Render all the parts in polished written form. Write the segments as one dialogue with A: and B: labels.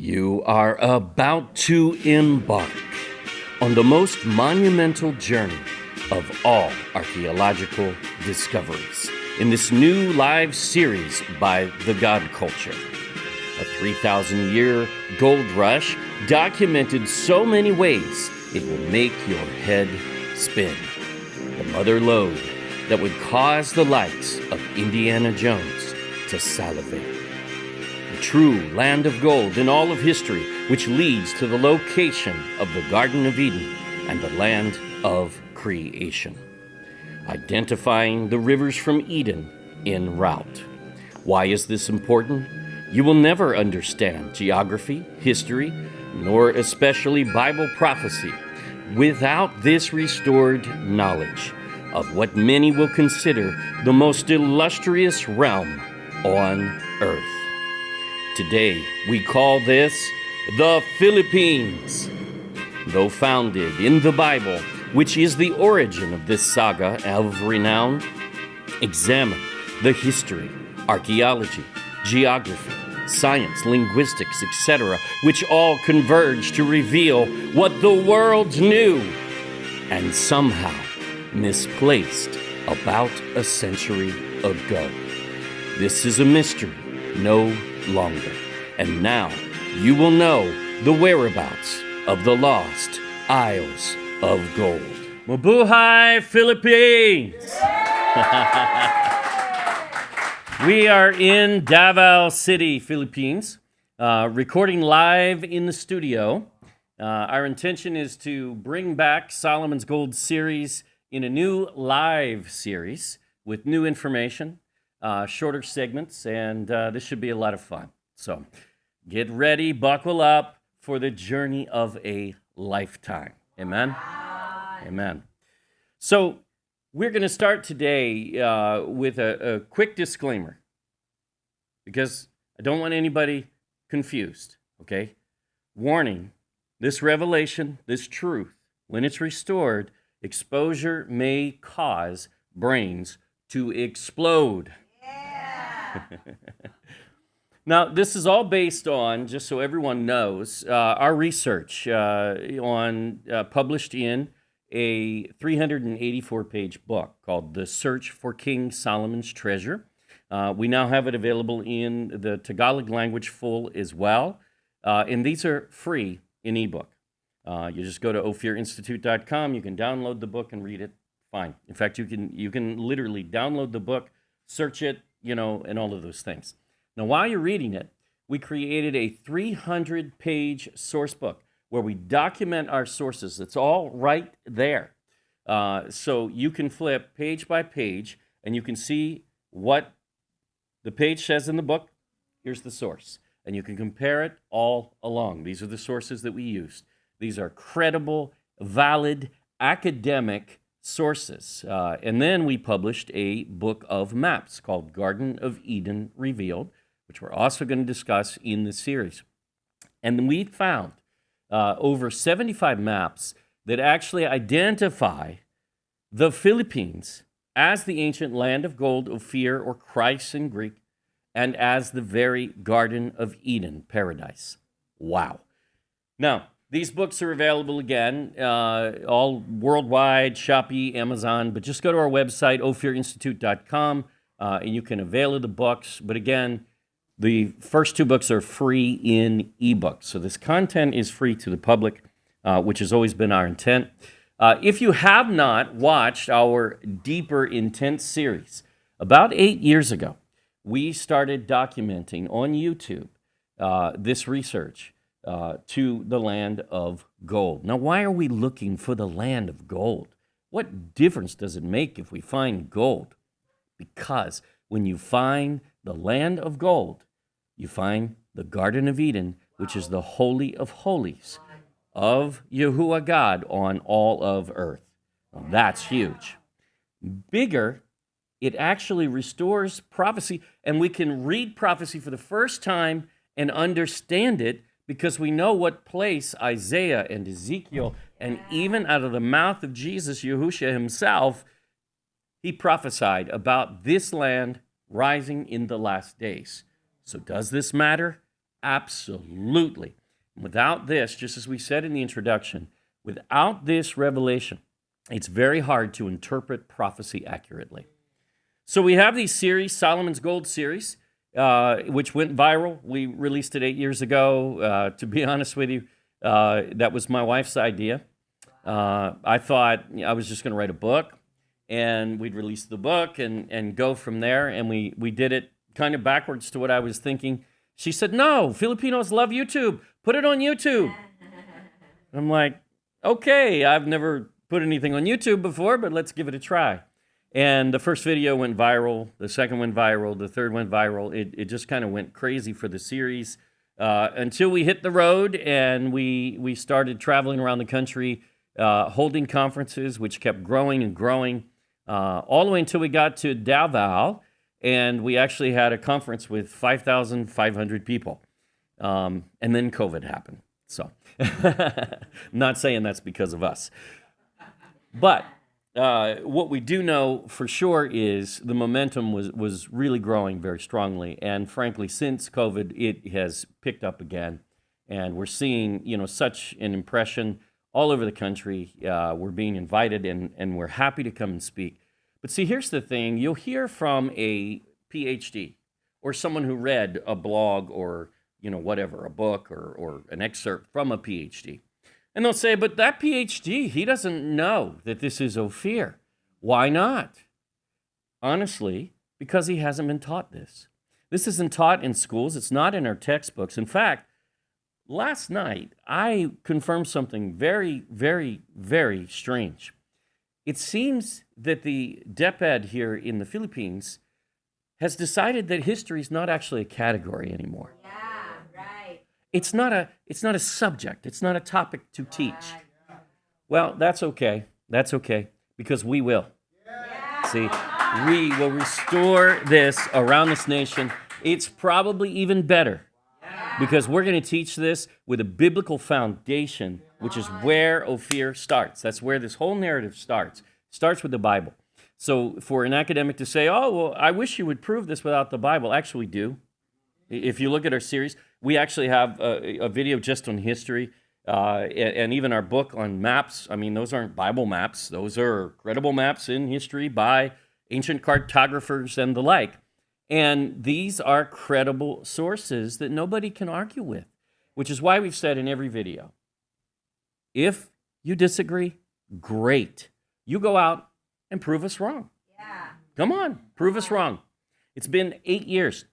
A: You are about to embark on the most monumental journey of all archaeological discoveries in this new live series by The God Culture. A 3,000-year gold rush documented so many ways it will make your head spin. The mother lode that would cause the likes of Indiana Jones to salivate. The true land of gold in all of history, which leads to the location of the Garden of Eden and the land of creation. Identifying the rivers from Eden en route. Why is this important? You will never understand geography, history, nor especially Bible prophecy without this restored knowledge of what many will consider the most illustrious realm on earth. Today, we call this the Philippines. Though founded in the Bible, which is the origin of this saga of renown, examine the history, archaeology, geography, science, linguistics, etc., which all converge to reveal what the world knew and somehow misplaced about a century ago. This is a mystery no longer, and now you will know the whereabouts of the lost Isles of Gold. Mabuhay, Philippines! We are in Davao City, Philippines, recording live in the studio. Our intention is to bring back Solomon's Gold series in a new live series with new information, shorter segments, and this should be a lot of fun. So get ready, buckle up for the journey of a lifetime. Amen? Amen. So we're going to start today with a quick disclaimer because I don't want anybody confused, okay? Warning, this revelation, this truth, when it's restored, exposure may cause brains to explode. Yeah. Now, this is all based on, just so everyone knows, our research published in a 384-page book called The Search for King Solomon's Treasure. We now have it available in the Tagalog language full as well, and these are free in ebook. You just go to ophirinstitute.com, you can download the book and read it, fine. In fact, you can literally download the book, search it, and all of those things. Now, while you're reading it, we created a 300-page source book where we document our sources. It's all right there. So you can flip page by page, and you can see what the page says in the book. Here's the source. And you can compare it all along. These are the sources that we used. These are credible, valid, academic sources. And then we published a book of maps called Garden of Eden Revealed, which we're also going to discuss in the series. And we found over 75 maps that actually identify the Philippines as the ancient land of gold, Ophir, or Christ in Greek, and as the very Garden of Eden, paradise. Wow. Now, these books are available again, all worldwide, Shopee, Amazon, but just go to our website, ophirinstitute.com, and you can avail of the books. But again, the first two books are free in ebook. So this content is free to the public, which has always been our intent. If you have not watched our Deeper Intent series, about 8 years ago, we started documenting on YouTube this research to the land of gold. Now, why are we looking for the land of gold? What difference does it make if we find gold? Because when you find the land of gold, you find the Garden of Eden, which is the Holy of Holies of Yahuwah God on all of earth. Now, that's huge. Bigger, it actually restores prophecy, and we can read prophecy for the first time and understand it because we know what place Isaiah and Ezekiel, and even out of the mouth of Jesus, Yahushua himself, he prophesied about this land rising in the last days. So does this matter? Absolutely. Without this, just as we said in the introduction, without this revelation, it's very hard to interpret prophecy accurately. So we have these series, Solomon's Gold series, which went viral. We released it 8 years ago. To be honest with you, that was my wife's idea. I thought I was just going to write a book, and we'd release the book and go from there. And we did it kind of backwards to what I was thinking. She said, no, Filipinos love YouTube. Put it on YouTube. I'm like, okay, I've never put anything on YouTube before, but let's give it a try. And the first video went viral. The second went viral. The third went viral. It just kind of went crazy for the series until we hit the road and we started traveling around the country, holding conferences, which kept growing and growing all the way until we got to Davao. And we actually had a conference with 5,500 people. And then COVID happened. So I'm not saying that's because of us. But what we do know for sure is the momentum was really growing very strongly. And frankly, since COVID, it has picked up again. And we're seeing, such an impression all over the country. We're being invited and we're happy to come and speak. But see, here's the thing. You'll hear from a PhD or someone who read a blog or, whatever, a book or an excerpt from a PhD. And they'll say, but that PhD, he doesn't know that this is Ophir. Why not? Honestly, because he hasn't been taught this. This isn't taught in schools. It's not in our textbooks. In fact, last night, I confirmed something very, very, very strange. It seems that the DepEd here in the Philippines has decided that history is not actually a category anymore. It's not a subject. It's not a topic to teach. Well, that's okay. That's okay, because we will. See, we will restore this around this nation. It's probably even better because we're going to teach this with a biblical foundation, which is where Ophir starts. That's where this whole narrative starts. It starts with the Bible. So for an academic to say, oh, well, I wish you would prove this without the Bible, actually do. If you look at our series, we actually have a video just on history and even our book on maps. I mean, those aren't Bible maps. Those are credible maps in history by ancient cartographers and the like. And these are credible sources that nobody can argue with, which is why we've said in every video, if you disagree, great. You go out and prove us wrong. Yeah. Come on, prove us wrong. It's been 8 years.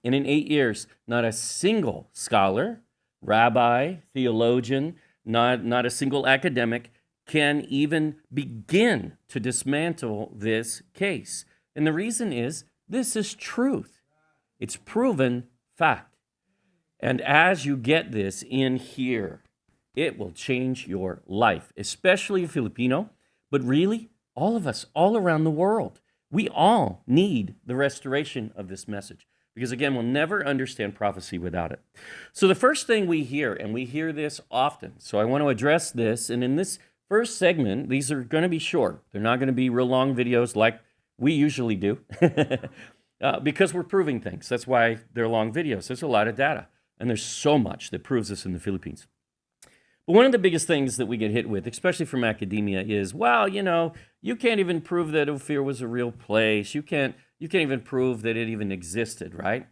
A: And in 8 years, not a single scholar, rabbi, theologian, not a single academic can even begin to dismantle this case. And the reason is, this is truth. It's proven fact. And as you get this in here, it will change your life, especially a Filipino, but really all of us, all around the world. We all need the restoration of this message. Because again, we'll never understand prophecy without it. So the first thing we hear, and we hear this often, so I want to address this, and in this first segment, these are going to be short. They're not going to be real long videos like we usually do, because we're proving things. That's why they're long videos. There's a lot of data, and there's so much that proves this in the Philippines. But one of the biggest things that we get hit with, especially from academia, is, well, you can't even prove that Ophir was a real place. You can't even prove that it even existed, right?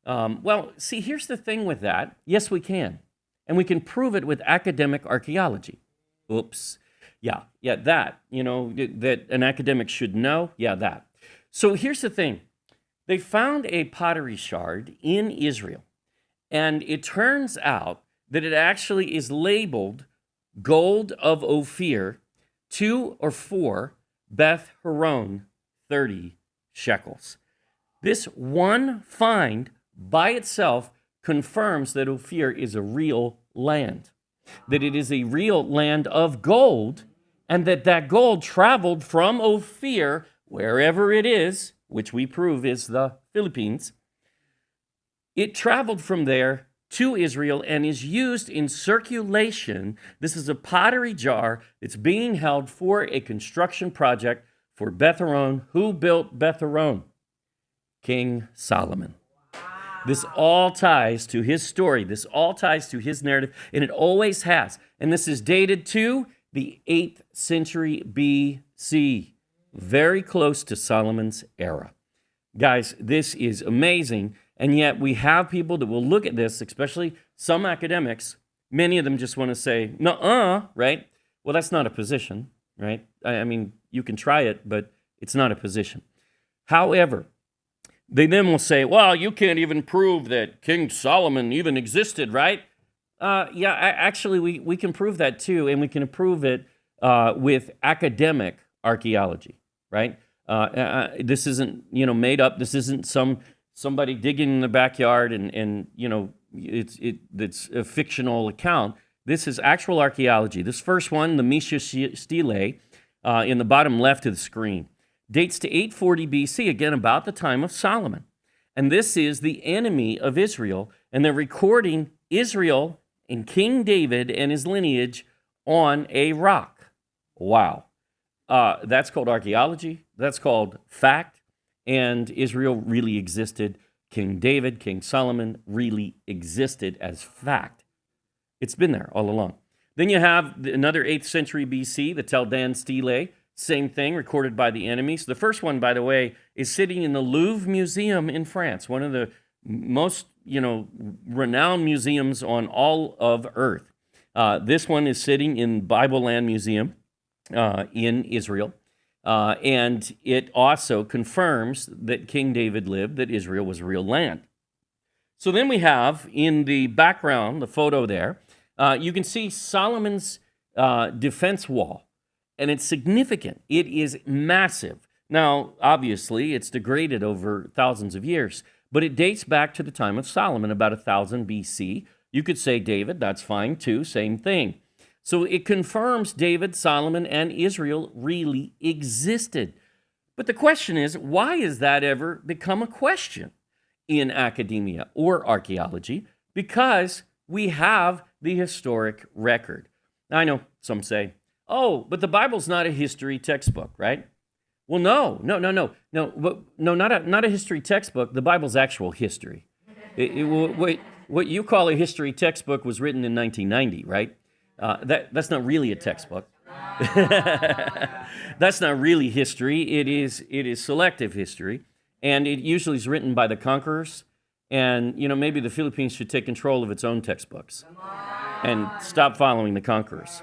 A: Well, see, here's the thing with that. Yes, we can. And we can prove it with academic archaeology. Oops. Yeah, that, that an academic should know. Yeah, that. So here's the thing. They found a pottery shard in Israel. And it turns out that it actually is labeled gold of Ophir, 2 or 4 Beth Horon, 30 shekels. This one find by itself confirms that Ophir is a real land, that it is a real land of gold, and that gold traveled from Ophir, wherever it is, which we prove is the Philippines. It traveled from there to Israel and is used in circulation. This is a pottery jar that's being held for a construction project for Beth Horon. Who built Beth Horon? King Solomon. This all ties to his story. This all ties to his narrative, and it always has. And this is dated to the 8th century BC, very close to Solomon's era. Guys, this is amazing. And yet we have people that will look at this, especially some academics. Many of them just want to say, nuh-uh, right? Well, that's not a position, right? I mean, you can try it, but it's not a position. However, they then will say, well, you can't even prove that King Solomon even existed, right? Actually, we can prove that too, and we can prove it with academic archaeology, right? This isn't, made up. This isn't somebody digging in the backyard and it's a fictional account. This is actual archaeology. This first one, the Misha Stele, in the bottom left of the screen, dates to 840 BC, again, about the time of Solomon. And this is the enemy of Israel, and they're recording Israel and King David and his lineage on a rock. Wow. That's called archaeology. That's called fact. And Israel really existed. King David, King Solomon really existed as fact. It's been there all along. Then you have another 8th century BC, the Tel Dan Stele. Same thing, recorded by the enemies. The first one, by the way, is sitting in the Louvre Museum in France, one of the most, renowned museums on all of Earth. This one is sitting in Bible Land Museum in Israel. And it also confirms that King David lived, that Israel was real land. So then we have, in the background, the photo there, you can see Solomon's defense wall. And it's significant. It is massive. Now, obviously, it's degraded over thousands of years, but it dates back to the time of Solomon, about 1000 BC. You could say David, that's fine too, same thing. So it confirms David, Solomon, and Israel really existed. But the question is, why has that ever become a question in academia or archaeology? Because we have the historic record. Now, I know some say, oh, but the Bible's not a history textbook, right? Well, no, not a history textbook. The Bible's actual history. What you call a history textbook was written in 1990, right? That's not really a textbook. That's not really history. It is selective history, and it usually is written by the conquerors. And maybe the Philippines should take control of its own textbooks and stop following the conquerors.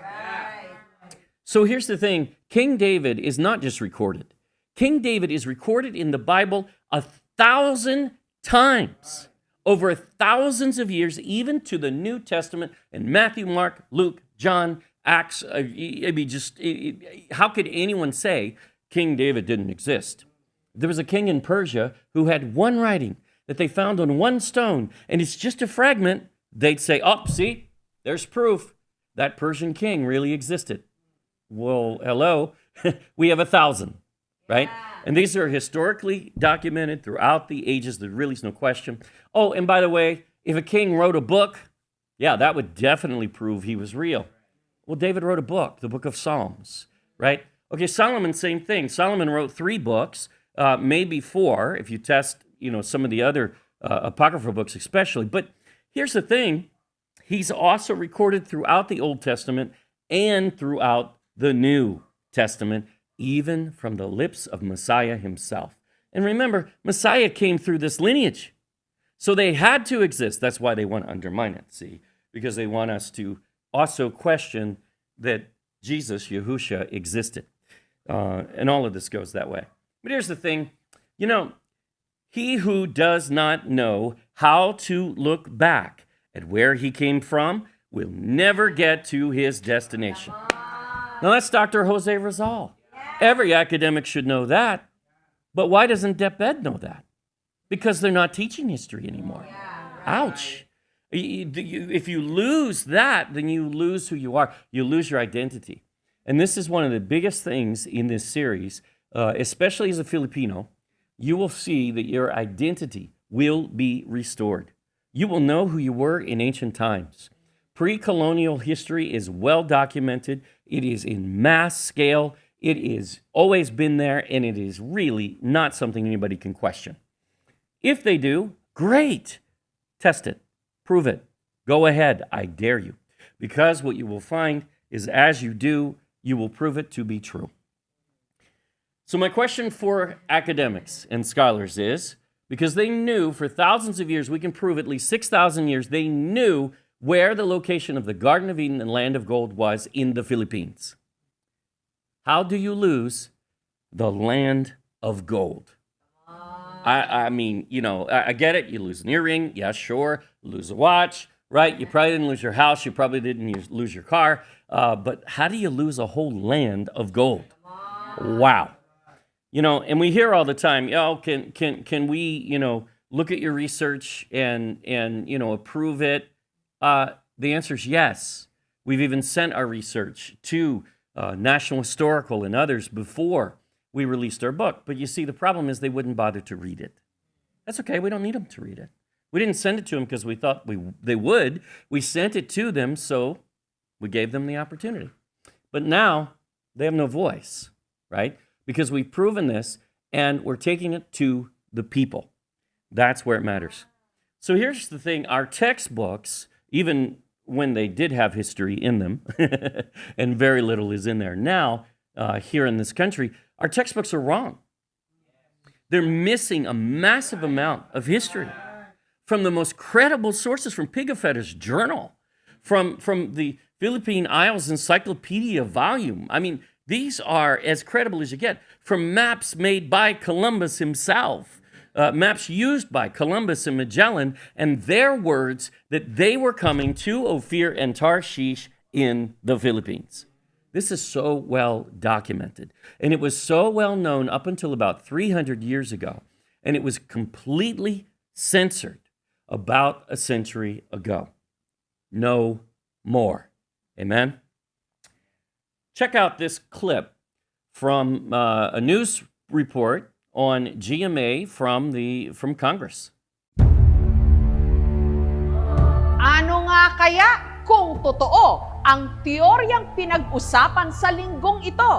A: So here's the thing. King David is not just recorded. King David is recorded in the Bible 1,000 times, over thousands of years, even to the New Testament, and Matthew, Mark, Luke, John, Acts. How could anyone say King David didn't exist? There was a king in Persia who had one writing that they found on one stone, and it's just a fragment. They'd say, oh, see, there's proof that Persian king really existed. Well, hello, we have 1,000, right? Yeah. And these are historically documented throughout the ages. There really is no question. Oh, and by the way, if a king wrote a book, yeah, that would definitely prove he was real. Well, David wrote a book, the book of Psalms, right? Okay, Solomon, same thing. Solomon wrote 3 books, maybe 4, if you test, some of the other apocryphal books especially. But here's the thing. He's also recorded throughout the Old Testament and throughout the New Testament, even from the lips of Messiah himself. And remember, Messiah came through this lineage. So they had to exist. That's why they want to undermine it, see? Because they want us to also question that Jesus, Yahusha, existed. And all of this goes that way. But here's the thing. He who does not know how to look back at where he came from will never get to his destination. Now, that's Dr. Jose Rizal. Every academic should know that. But why doesn't DepEd know that? Because they're not teaching history anymore. Ouch. If you lose that, then you lose who you are. You lose your identity. And this is one of the biggest things in this series, especially as a Filipino. You will see that your identity will be restored. You will know who you were in ancient times. Pre-colonial history is well documented. It is in mass scale. It has always been there, and it is really not something anybody can question. If they do, great. Test it. Prove it. Go ahead. I dare you. Because what you will find is as you do, you will prove it to be true. So my question for academics and scholars is, because they knew for thousands of years, we can prove at least 6,000 years, they knew where the location of the Garden of Eden and Land of Gold was in the Philippines. How do you lose the Land of Gold? I mean, you know, I get it. You lose an earring. Yeah, sure. Lose a watch, right? You probably didn't lose your house. You probably didn't lose your car. But how do you lose a whole land of gold? Wow. You know, and we hear all the time, can we, you know, look at your research and you know, approve it? The answer is yes. We've even sent our research to National Historical and others before we released our book. But you see, the problem is they wouldn't bother to read it. That's okay. We don't need them to read it. We didn't send it to them because we thought they would. We sent it to them, so we gave them the opportunity. But now they have no voice, right? Because we've proven this and we're taking it to the people. That's where it matters. So here's the thing. Our textbooks, even when they did have history in them, and very little is in there now here in this country, our textbooks are wrong. They're missing a massive amount of history from the most credible sources, from Pigafetta's journal, from the Philippine Isles Encyclopedia volume. I mean, these are as credible as you get, from maps made by Columbus himself, maps used by Columbus and Magellan, and their words that they were coming to Ophir and Tarshish in the Philippines. This is so well documented, and it was so well known up until about 300 years ago, and it was completely censored about a century ago. No more. Amen? Check out this clip from a news report on GMA from Congress.
B: Ano nga kaya kung totoo ang teoryang pinag-usapan sa linggong ito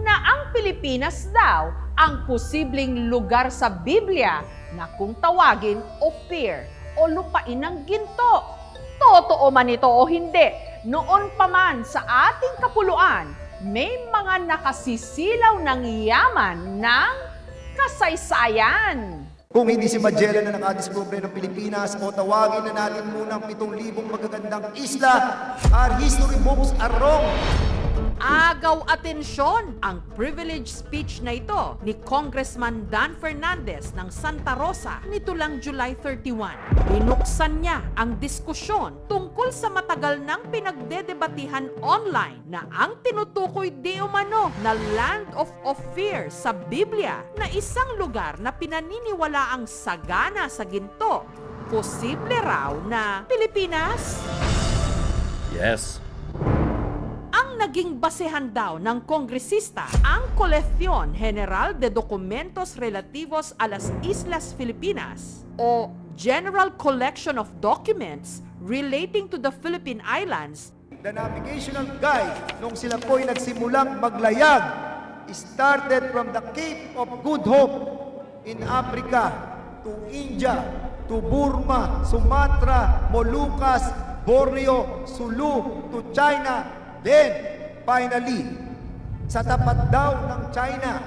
B: na ang Pilipinas daw ang posibleng lugar sa Biblia na kung tawagin Ophir o lupain ng ginto? Totoo man ito o hindi, noon pa man sa ating kapuluan, may mga nakasisilaw ng yaman ng kasaysayan.
C: Kung hindi si Magellan na nakadiskubre ng Pilipinas, o tawagin na natin muna ang 7,000 magagandang isla, our history books are wrong.
B: Agaw atensyon ang privilege speech na ito ni Congressman Dan Fernandez ng Santa Rosa nito lang July 31. Binuksan niya ang diskusyon tungkol sa matagal nang pinagdedebatihan online na ang tinutukoy di umano na Land of Ophir sa Biblia na isang lugar na pinaniniwala ang sagana sa ginto. Posible raw na Pilipinas?
A: Yes.
B: Ang naging basehan daw ng kongresista ang Colección General de Documentos Relativos a las Islas Filipinas o General Collection of Documents Relating to the Philippine Islands.
C: The navigational guide nung sila po'y nagsimulang maglayag started from the Cape of Good Hope in Africa to India, to Burma, Sumatra, Moluccas, Borneo, Sulu, to China. Then, finally, sa tapat daw ng China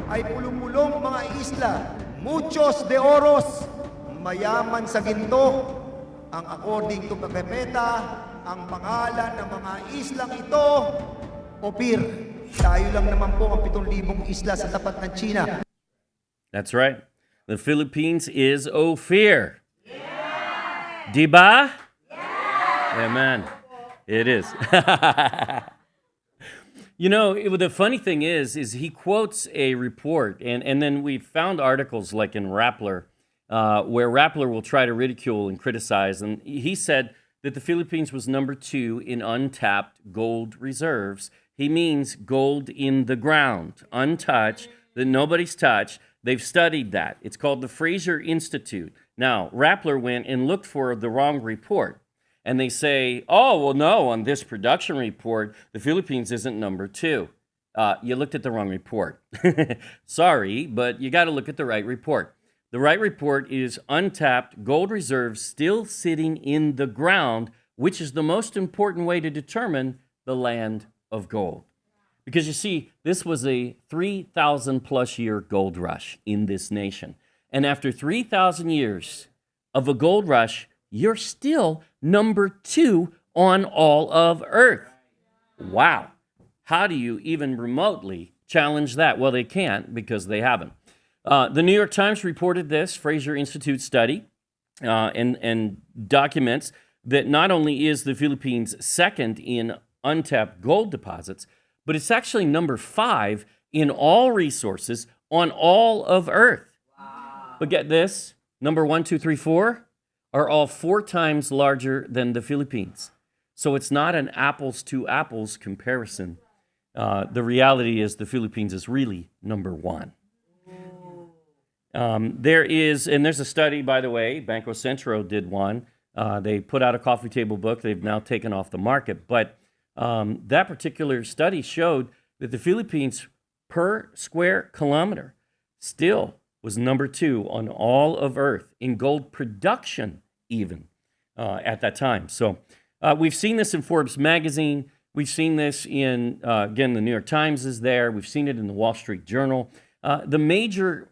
C: ay pulong-pulong mga isla, muchos de oros, mayaman sa ginto. Ang according to Pigafetta, ang pangalan ng mga islang ito, Ophir. Tayo lang naman po ang 7,000 isla sa tapat ng China.
A: That's right. The Philippines is Ophir. Yeah. Diba? Yeah. Amen. It is. You know, the funny thing is he quotes a report, and then we found articles like in Rappler, where Rappler will try to ridicule and criticize, and he said that the Philippines was number 2 in untapped gold reserves. He means gold in the ground, untouched, that nobody's touched. They've studied that. It's called the Fraser Institute. Now, Rappler went and looked for the wrong report. And they say, oh, well, no, on this production report, the Philippines isn't number 2. You looked at the wrong report. Sorry, but you got to look at the right report. The right report is untapped gold reserves still sitting in the ground, which is the most important way to determine the land of gold. Because you see, this was a 3,000 plus year gold rush in this nation. And after 3,000 years of a gold rush, you're still number 2 on all of Earth. Wow. How do you even remotely challenge that? Well, they can't because they haven't. The New York Times reported this Fraser Institute study and documents that not only is the Philippines second in untapped gold deposits, but it's actually number 5 in all resources on all of Earth. Wow. But get this, number 1, 2, 3, 4 are all 4 times larger than the Philippines. So it's not an apples to apples comparison. The reality is the Philippines is really number 1. There's a study, by the way, Banco Centro did one. They put out a coffee table book. They've now taken off the market. But that particular study showed that the Philippines per square kilometer still was number 2 on all of Earth in gold production even at that time. So we've seen this in Forbes magazine. We've seen this in, again, the New York Times is there. We've seen it in the Wall Street Journal. The major,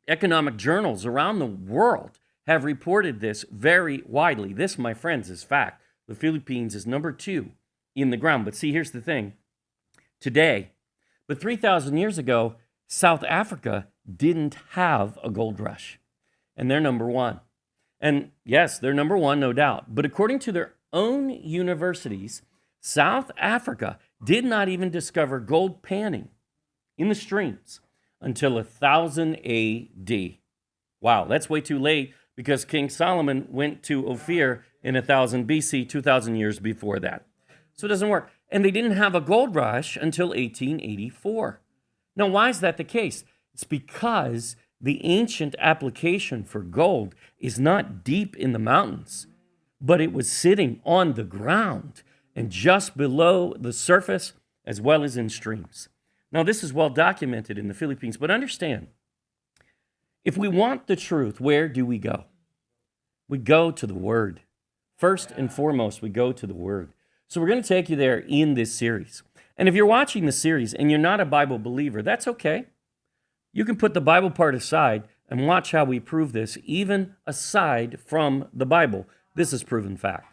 A: economic journals around the world have reported this very widely. This, my friends, is fact. The Philippines is number 2 in the ground. But see, here's the thing. Today, but 3,000 years ago, South Africa didn't have a gold rush. And they're number 1. And yes, they're number 1, no doubt. But according to their own universities, South Africa did not even discover gold panning in the streams until 1000 AD. Wow, that's way too late because King Solomon went to Ophir in 1000 BC, 2,000 years before that. So it doesn't work. And they didn't have a gold rush until 1884. Now, why is that the case? It's because the ancient application for gold is not deep in the mountains, but it was sitting on the ground and just below the surface as well as in streams. Now, this is well documented in the Philippines, but understand, if we want the truth, where do we go? We go to the Word. First and foremost, we go to the Word. So we're going to take you there in this series. And if you're watching the series and you're not a Bible believer, that's okay. You can put the Bible part aside and watch how we prove this, even aside from the Bible. This is proven fact.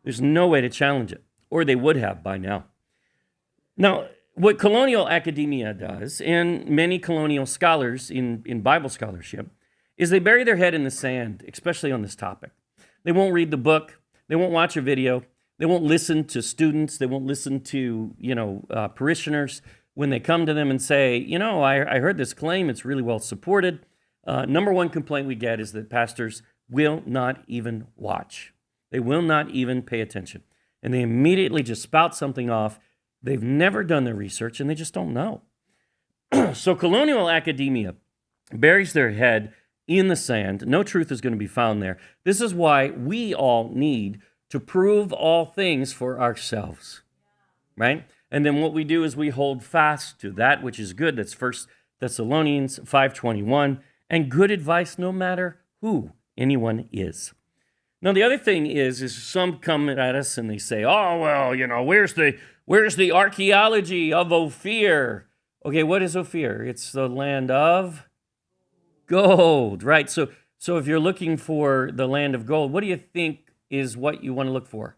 A: There's no way to challenge it, or they would have by now. Now, what colonial academia does, and many colonial scholars in Bible scholarship, is they bury their head in the sand, especially on this topic. They won't read the book. They won't watch a video. They won't listen to students. They won't listen to, parishioners when they come to them and say, I heard this claim. It's really well supported. Number 1 complaint we get is that pastors will not even watch. They will not even pay attention. And they immediately just spout something off. They've never done their research, and they just don't know. So colonial academia buries their head in the sand. No truth is going to be found there. This is why we all need to prove all things for ourselves, right? And then what we do is we hold fast to that which is good. That's 1 Thessalonians 5:21, and good advice no matter who anyone is. Now, the other thing is some come at us and they say, oh, well, where's the archaeology of Ophir? Okay, what is Ophir? It's the land of gold, right? So if you're looking for the land of gold, what do you think is what you want to look for?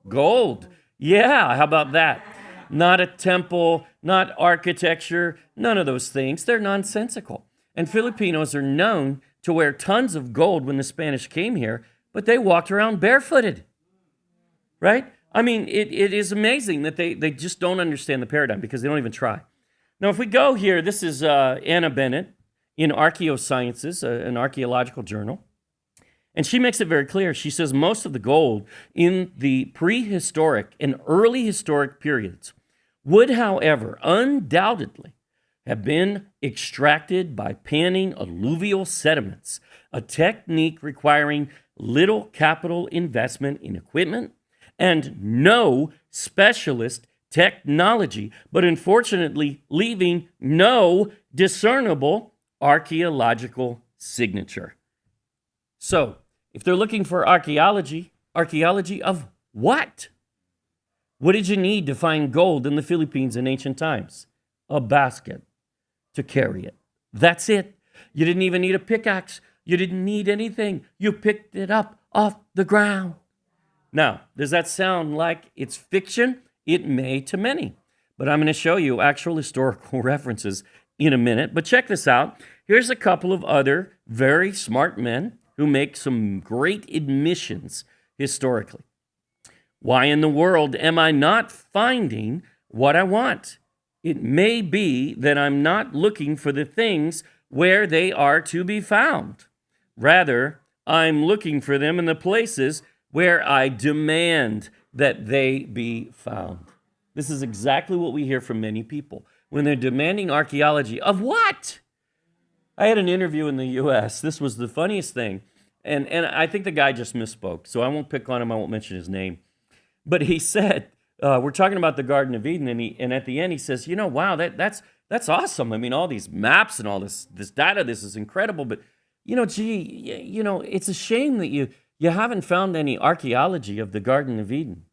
A: Gold. Yeah, how about that? Not a temple, not architecture, none of those things. They're nonsensical. And Filipinos are known to wear tons of gold when the Spanish came here, but they walked around barefooted, right? I mean, it is amazing that they just don't understand the paradigm because they don't even try. Now, if we go here, this is Anna Bennett in Archaeosciences, an archaeological journal. And she makes it very clear. She says most of the gold in the prehistoric and early historic periods would, however, undoubtedly have been extracted by panning alluvial sediments, a technique requiring little capital investment in equipment and no specialist technology, but unfortunately leaving no discernible archaeological signature. So, if they're looking for archaeology of what? What did you need to find gold in the Philippines in ancient times? A basket to carry it. That's it. You didn't even need a pickaxe. You didn't need anything. You picked it up off the ground. Now, does that sound like it's fiction? It may to many. But I'm going to show you actual historical references in a minute. But check this out. Here's a couple of other very smart men who make some great admissions historically. Why in the world am I not finding what I want? It may be that I'm not looking for the things where they are to be found. Rather, I'm looking for them in the places where I demand that they be found. This is exactly what we hear from many people when they're demanding archaeology of what? I had an interview in the U.S. This was the funniest thing. And I think the guy just misspoke, so I won't pick on him. I won't mention his name. But he said, we're talking about the Garden of Eden, and at the end he says, wow, that's awesome. I mean, all these maps and all this data, this is incredible. But, it's a shame that you haven't found any archaeology of the Garden of Eden.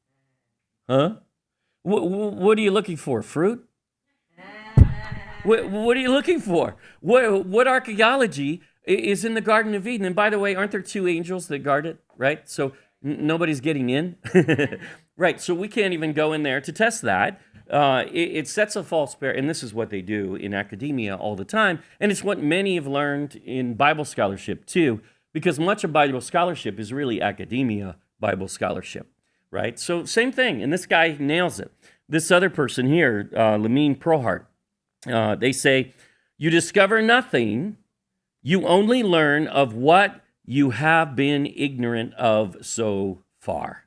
A: Huh? What are you looking for? Fruit? What are you looking for? What archaeology is in the Garden of Eden? And by the way, aren't there two angels that guard it, right? So nobody's getting in. Right, so we can't even go in there to test that. It sets a false and this is what they do in academia all the time, and it's what many have learned in Bible scholarship too, because much of Bible scholarship is really academia Bible scholarship, right? So same thing, and this guy nails it. This other person here, Lamine Prohart, they say, you discover nothing, you only learn of what you have been ignorant of so far.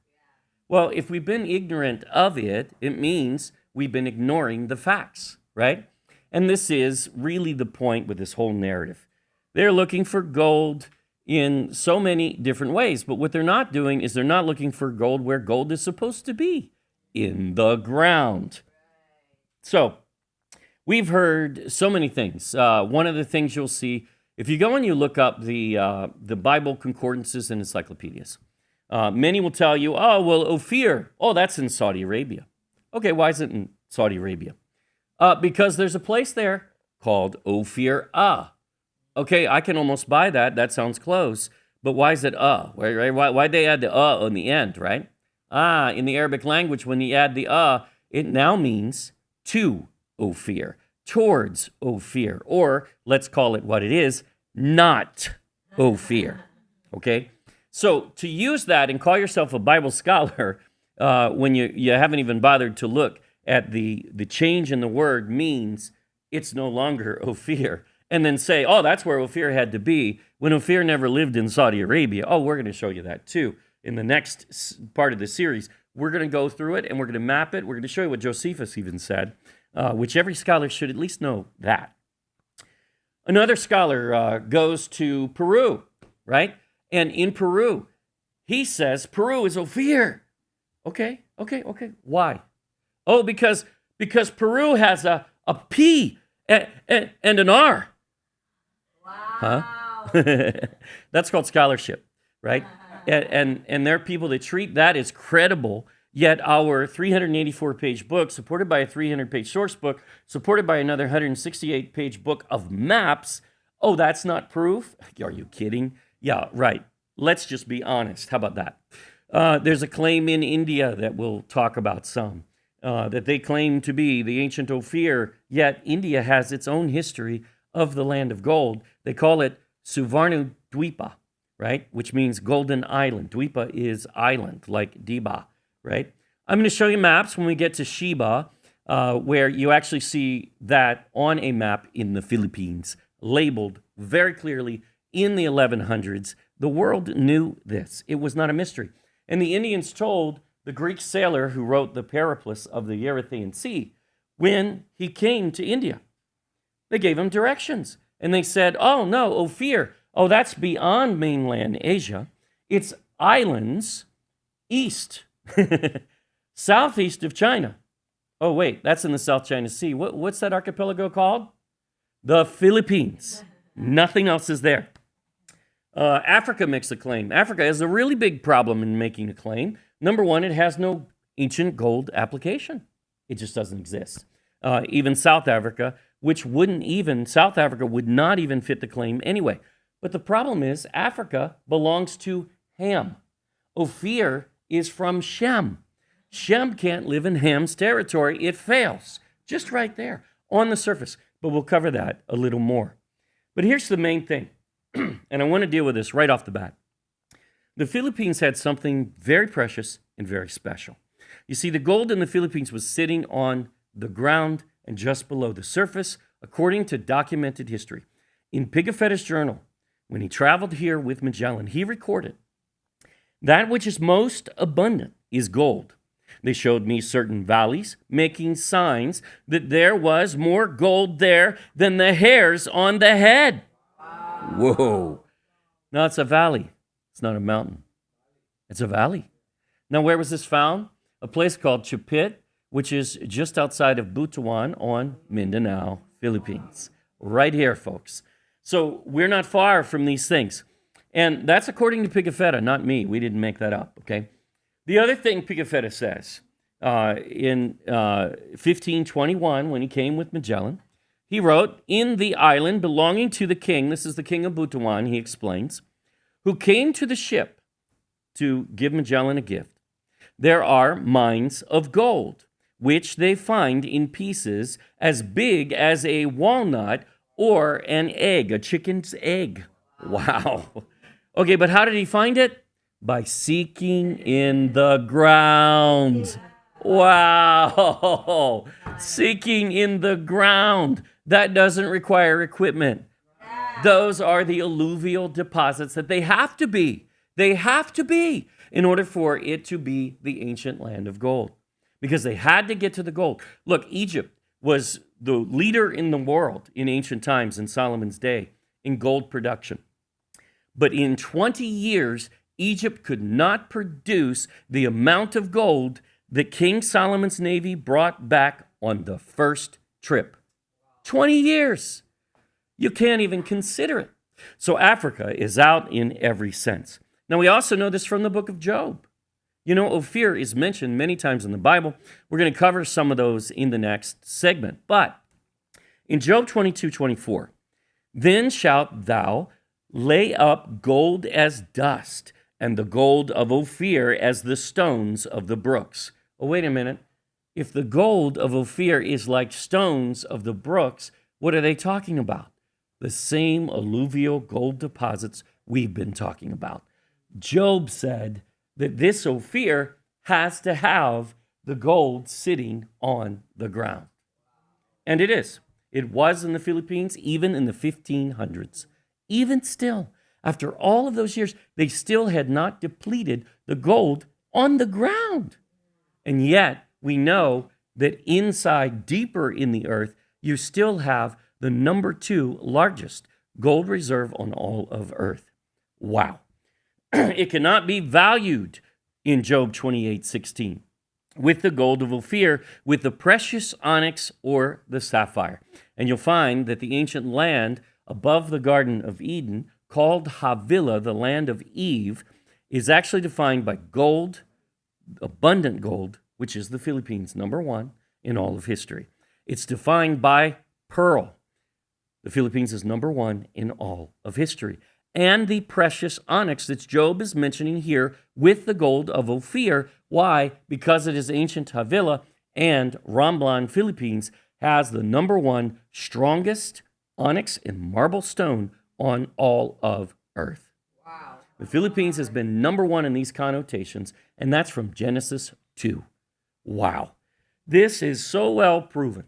A: Well, if we've been ignorant of it, it means we've been ignoring the facts, right? And this is really the point with this whole narrative. They're looking for gold in so many different ways, but what they're not doing is they're not looking for gold where gold is supposed to be, in the ground. So, we've heard so many things. One of the things you'll see, if you go and you look up the Bible concordances and encyclopedias, many will tell you, Ophir, that's in Saudi Arabia. Okay, why is it in Saudi Arabia? Because there's a place there called Ophir. Okay, I can almost buy that. That sounds close. But why is it Why'd they add the on the end, right? In the Arabic language, when you add the it now means to Ophir, towards Ophir, or let's call it what it is, not Ophir. Okay? So to use that and call yourself a Bible scholar when you haven't even bothered to look at the change in the word means it's no longer Ophir. And then say, that's where Ophir had to be, when Ophir never lived in Saudi Arabia. We're going to show you that too. In the next part of the series, we're going to go through it and we're going to map it. We're going to show you what Josephus even said, which every scholar should at least know that. Another scholar goes to Peru, right? And in Peru, he says Peru is Ophir. Okay. Why? Because Peru has a P and an R.
B: Wow.
A: Huh? That's called scholarship, right? And there are people that treat that as credible, yet our 384-page book, supported by a 300-page source book, supported by another 168-page book of maps, that's not proof? Are you kidding? Yeah, right. Let's just be honest. How about that? There's a claim in India that we'll talk about some, that they claim to be the ancient Ophir, yet India has its own history of the land of gold. They call it Suvarnu Dwipa, right? Which means golden island. Dwipa is island, like Diba, right? I'm going to show you maps when we get to Sheba, where you actually see that on a map in the Philippines, labeled very clearly in the 1100s. The world knew this. It was not a mystery. And the Indians told the Greek sailor who wrote the Periplus of the Erythraean Sea when he came to India. They gave him directions. And they said, no, Ophir, that's beyond mainland Asia. It's islands east, southeast of China. Oh, wait, that's in the South China Sea. What's that archipelago called? The Philippines. Nothing else is there. Africa makes a claim. Africa has a really big problem in making a claim. Number one, it has no ancient gold application. It just doesn't exist. Even South Africa, South Africa would not even fit the claim anyway. But the problem is Africa belongs to Ham. Ophir is from Shem. Shem can't live in Ham's territory. It fails. Just right there on the surface. But we'll cover that a little more. But here's the main thing. And I want to deal with this right off the bat. The Philippines had something very precious and very special. You see, the gold in the Philippines was sitting on the ground and just below the surface, according to documented history. In Pigafetta's journal, when he traveled here with Magellan, he recorded, "That which is most abundant is gold. They showed me certain valleys, making signs that there was more gold there than the hairs on the head." Whoa. Now it's a valley. It's not a mountain. It's a valley. Now, where was this found? A place called Chupit, which is just outside of Butuan on Mindanao, Philippines. Right here, folks. So we're not far from these things. And that's according to Pigafetta, not me. We didn't make that up, okay? The other thing Pigafetta says, in 1521, when he came with Magellan, he wrote, "In the island belonging to the king," this is the king of Butuan, he explains, "who came to the ship to give Magellan a gift, there are mines of gold, which they find in pieces as big as a walnut or an egg, a chicken's egg." Wow. Okay, but how did he find it? By seeking in the ground. Wow. Seeking in the ground. That doesn't require equipment. Those are the alluvial deposits that they have to be. They have to be in order for it to be the ancient land of gold. Because they had to get to the gold. Look, Egypt was the leader in the world in ancient times in Solomon's day in gold production. But in 20 years, Egypt could not produce the amount of gold that King Solomon's navy brought back on the first trip. 20 years. You can't even consider it. So Africa is out in every sense. Now, we also know this from the book of Job. You know, Ophir is mentioned many times in the Bible. We're going to cover some of those in the next segment. But in Job 22:24, "Then shalt thou lay up gold as dust, and the gold of Ophir as the stones of the brooks." Oh, wait a minute. If the gold of Ophir is like stones of the brooks, what are they talking about? The same alluvial gold deposits we've been talking about. Job said that this Ophir has to have the gold sitting on the ground. And it is. It was in the Philippines, even in the 1500s. Even still, after all of those years, they still had not depleted the gold on the ground. And yet, we know that inside, deeper in the earth, you still have the number 2 largest gold reserve on all of earth. Wow. It cannot be valued in Job 28:16 with the gold of Ophir, with the precious onyx or the sapphire. And you'll find that the ancient land above the Garden of Eden, called Havilah, the land of Eve, is actually defined by gold, abundant gold, which is the Philippines, number 1 in all of history. It's defined by pearl. The Philippines is number 1 in all of history. And the precious onyx that Job is mentioning here with the gold of Ophir. Why? Because it is ancient Havilah, and Romblon, Philippines, has the number 1 strongest onyx and marble stone on all of earth. Wow. The Philippines has been number 1 in these connotations, and that's from Genesis 2. Wow. This is so well proven.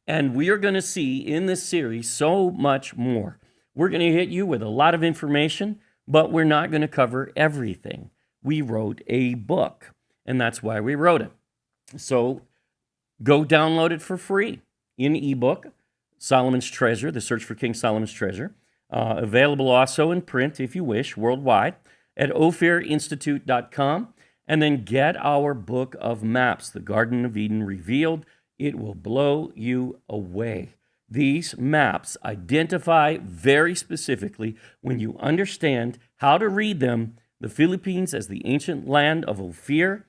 A: And we are going to see in this series so much more. We're going to hit you with a lot of information, but we're not going to cover everything. We wrote a book, and that's why we wrote it. So go download it for free in ebook, Solomon's Treasure, The Search for King Solomon's Treasure. Available also in print, if you wish, worldwide, at ophirinstitute.com. And then get our book of maps, The Garden of Eden Revealed. It will blow you away. These maps identify very specifically, when you understand how to read them, the Philippines as the ancient land of Ophir,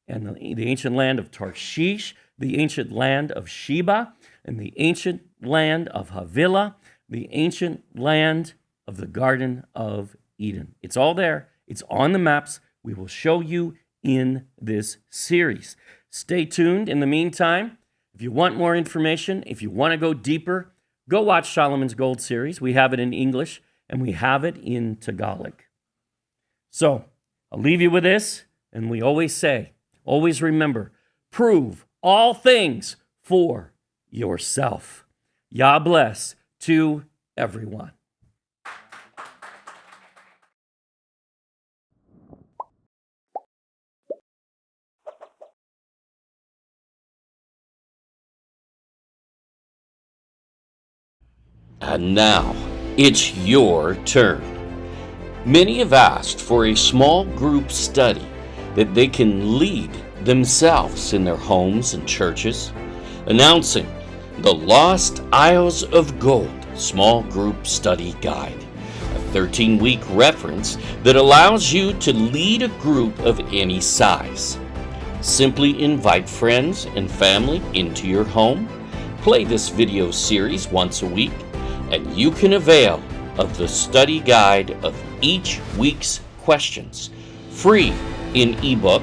A: and the ancient land of Tarshish, the ancient land of Sheba, and the ancient land of Havilah, the ancient land of the Garden of Eden. It's all there. It's on the maps. We will show you in this series. Stay tuned. In the meantime, if you want more information, if you want to go deeper, go watch Solomon's Gold series. We have it in English and we have it in Tagalog. So I'll leave you with this, and we always say, always remember, prove all things for yourself. Yah bless to everyone.
D: And now, it's your turn. Many have asked for a small group study that they can lead themselves in their homes and churches, announcing the Lost Isles of Gold Small Group Study Guide, a 13-week reference that allows you to lead a group of any size. Simply invite friends and family into your home, play this video series once a week, and you can avail of the study guide of each week's questions, free in ebook,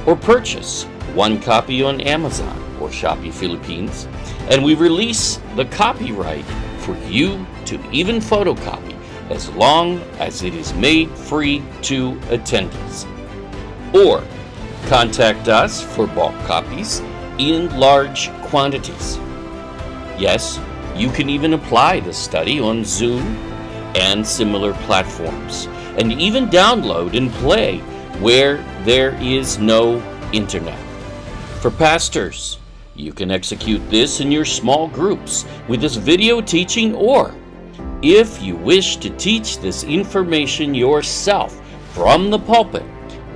D: or purchase one copy on Amazon or Shopee Philippines, and we release the copyright for you to even photocopy as long as it is made free to attendees. Or contact us for bulk copies in large quantities. Yes, you can even apply the study on Zoom and similar platforms, and even download and play where there is no internet. For pastors, you can execute this in your small groups with this video teaching, or if you wish to teach this information yourself from the pulpit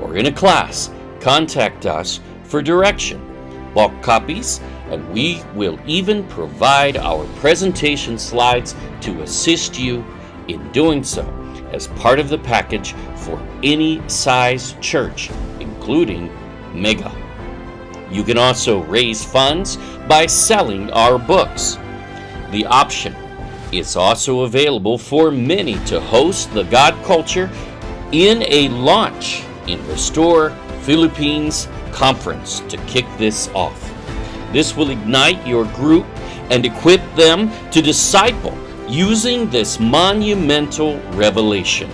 D: or in a class, contact us for direction, bulk copies, and we will even provide our presentation slides to assist you in doing so as part of the package for any size church, including Mega. You can also raise funds by selling our books. The option is also available for many to host the God Culture in a launch in Restore Philippines conference to kick this off. This will ignite your group and equip them to disciple using this monumental revelation.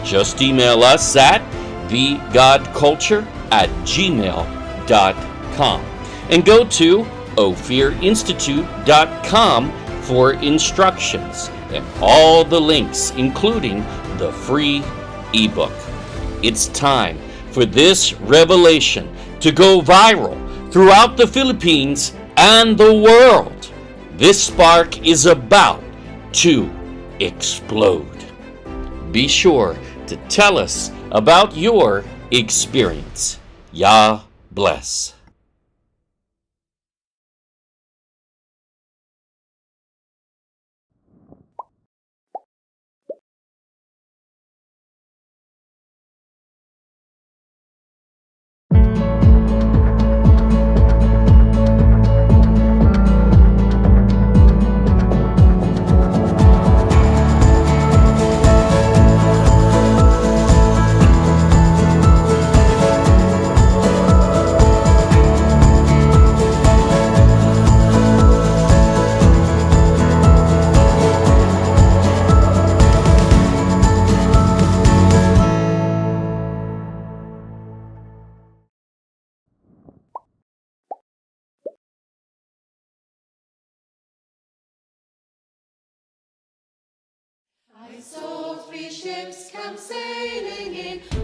D: Just email us at thegodculture@gmail.com and go to ophirinstitute.com for instructions and all the links, including the free ebook. It's time for this revelation to go viral throughout the Philippines and the world. This spark is about to explode. Be sure to tell us about your experience. Yah bless.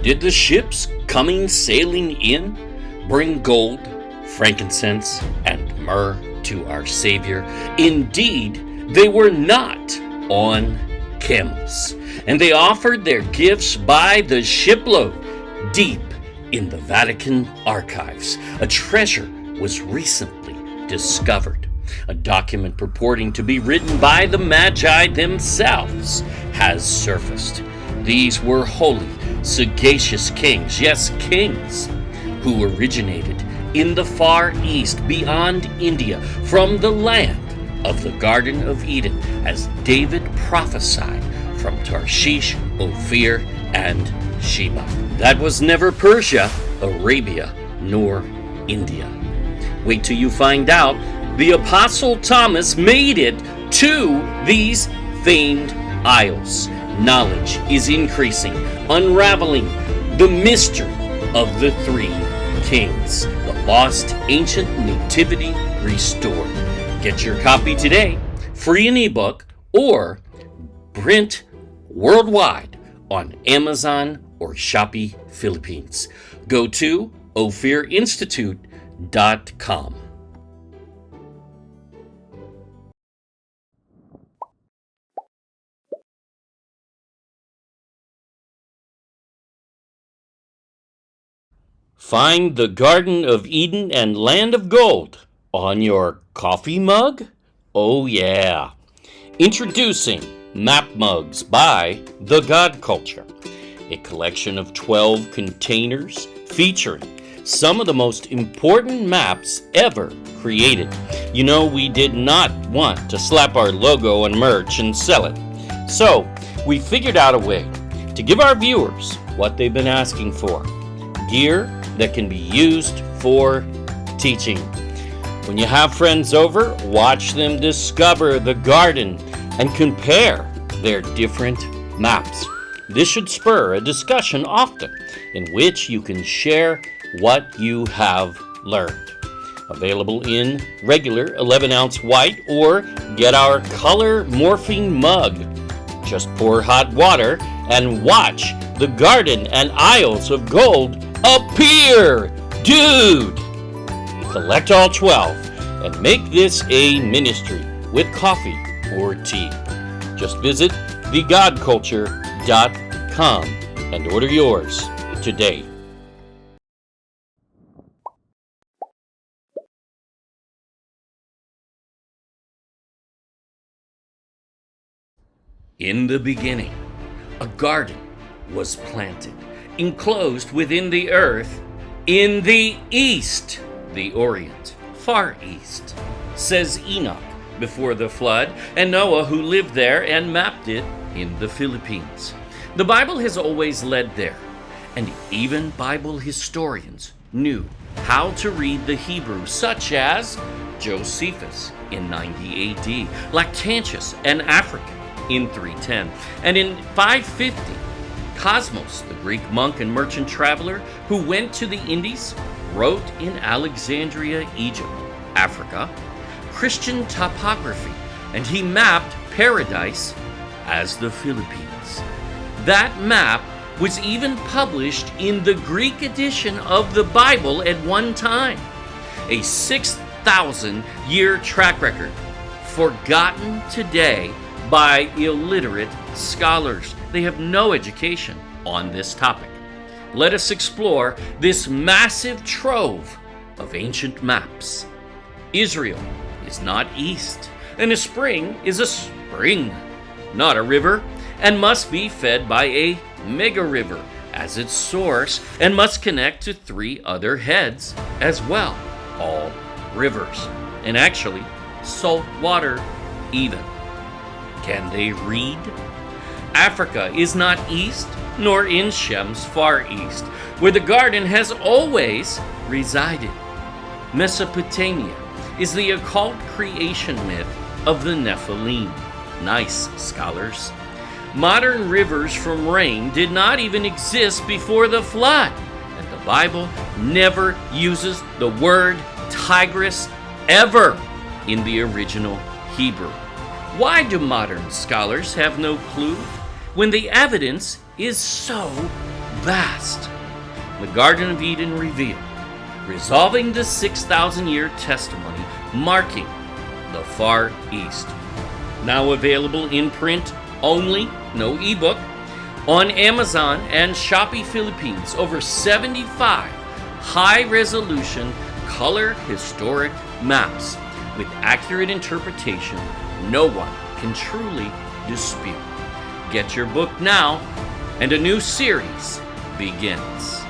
D: Did the ships coming sailing in bring gold, frankincense, and myrrh to our Savior? Indeed, they were not on camels, and they offered their gifts by the shipload. Deep in the Vatican archives, a treasure was recently discovered. A document purporting to be written by the Magi themselves has surfaced. These were holy, sagacious kings, yes, kings, who originated in the Far East beyond India from the land of the Garden of Eden, as David prophesied from Tarshish, Ophir, and Sheba. That was never Persia, Arabia, nor India. Wait till you find out the Apostle Thomas made it to these famed isles. Knowledge is increasing, unraveling the mystery of the three kings, the lost ancient nativity restored. Get your copy today, free in ebook or print worldwide on Amazon or Shopee Philippines. Go to ophirinstitute.com. Find the Garden of Eden and Land of Gold on your coffee mug? Oh yeah. Introducing Map Mugs by The God Culture, a collection of 12 containers featuring some of the most important maps ever created. You know, we did not want to slap our logo on merch and sell it. So, we figured out a way to give our viewers what they've been asking for. Gear that can be used for teaching. When you have friends over, watch them discover the garden and compare their different maps. This should spur a discussion often in which you can share what you have learned. Available in regular 11-ounce white, or get our color morphing mug. Just pour hot water and watch the garden and aisles of gold appear! Dude! Collect all 12 and make this a ministry with coffee or tea. Just visit thegodculture.com and order yours today. In the beginning, a garden was planted, enclosed within the earth, in the east, the Orient, Far East, says Enoch before the flood, and Noah, who lived there and mapped it in the Philippines. The Bible has always led there, and even Bible historians knew how to read the Hebrew, such as Josephus in 90 AD, Lactantius, an African, in 310, and in 550, Cosmos, the Greek monk and merchant traveler who went to the Indies, wrote in Alexandria, Egypt, Africa, Christian topography, and he mapped paradise as the Philippines. That map was even published in the Greek edition of the Bible at one time. A 6,000-year track record, forgotten today by illiterate scholars. They have no education on this topic. Let us explore this massive trove of ancient maps. Israel is not east, and a spring is a spring, not a river, and must be fed by a mega river as its source, and must connect to 3 other heads as well, all rivers, and actually salt water even. Can they read? Africa is not east, nor in Shem's far east, where the garden has always resided. Mesopotamia is the occult creation myth of the Nephilim. Nice, scholars. Modern rivers from rain did not even exist before the flood, and the Bible never uses the word Tigris ever in the original Hebrew. Why do modern scholars have no clue when the evidence is so vast? The Garden of Eden revealed, resolving the 6,000-year testimony marking the Far East. Now available in print only, no ebook, on Amazon and Shopee Philippines. Over 75 high-resolution color historic maps
A: with accurate interpretation no one can truly dispute. Get your book now, and a new series begins.